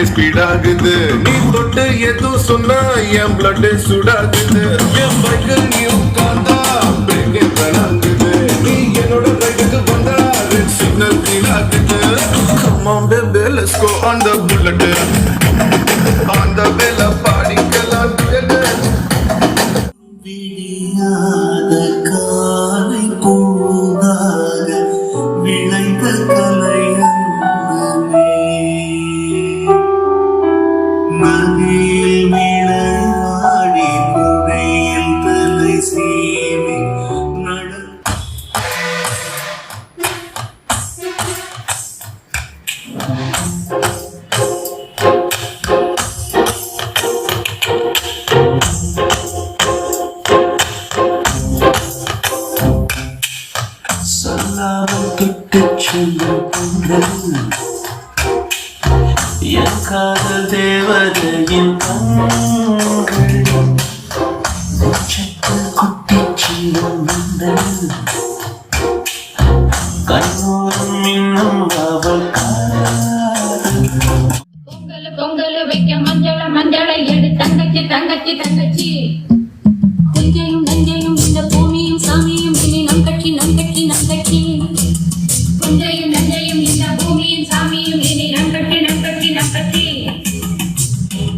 Speed ஆகுது நீ தொட்டு ஏதோ சொன்னா என் பிளட் சுடாகுது என் பைக்கில் நீ உட்கார்ந்தா பிரேக் பண்ணாங்குது நீ என்னோட ரைடுக்கு வந்தா ரெட் சிக்னல் கிரீன் ஆகுது come on baby let's go on the bullet on the bell பாடிக்கலாம் விடியாத காலை பொழுதாக விளைந்த கலையன்னமே மதியில் விளையாடி புகையில் தலை சீவி சொல்லாமல் கிட்டுச் செல்லும் என் காதல் தேவதையின் கண்கள் உச்சத்தில் குட்டிச் செல்லும் கண்ணோரம் இன்னும் அவள் பொங்கல் வைக்க மஞ்சளை எடு தங்கச்சி தங்கச்சி தங்கச்சி கொஞ்சையும் நஞ்சையும் இந்த பூமியும் சாமியும் இனி நம் கட்சி நம் கட்சி நம் கட்சி கொஞ்சையும் நஞ்சையும் இந்த பூமியும் சாமியும் இனி நம் கட்சி நம் கட்சி நம் கட்சி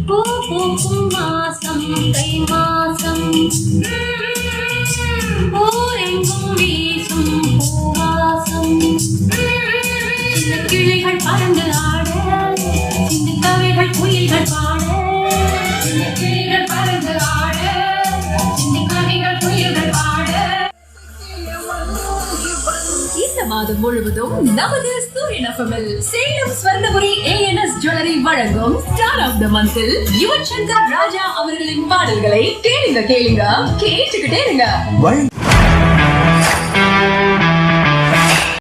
பூ பூக்கும் மாசம் தை மாசம் ஊரெங்கும் வீசும் பூவாசம் இந்த கிளிகள் பறந்து ஆட இந்த கவிகள் குயில்கள் பாட இந்த கிளிகள் பறந்து ஆட இந்த கவிகள் குயில்கள் பாட இந்த மாதம் முழுவதும் நமது சூரியன் எஃப்எம்மில் சேலம் ஸ்வர்ணபுரி ஏஎன்எஸ் ஜுவல்லரி வழங்கும் ஸ்டார் ஆஃப் த மந்தில் யுவன் சங்கர் ராஜா அவர்களின் பாடல்களை கேளுங்க கேட்டுக்கிட்டே இருங்க.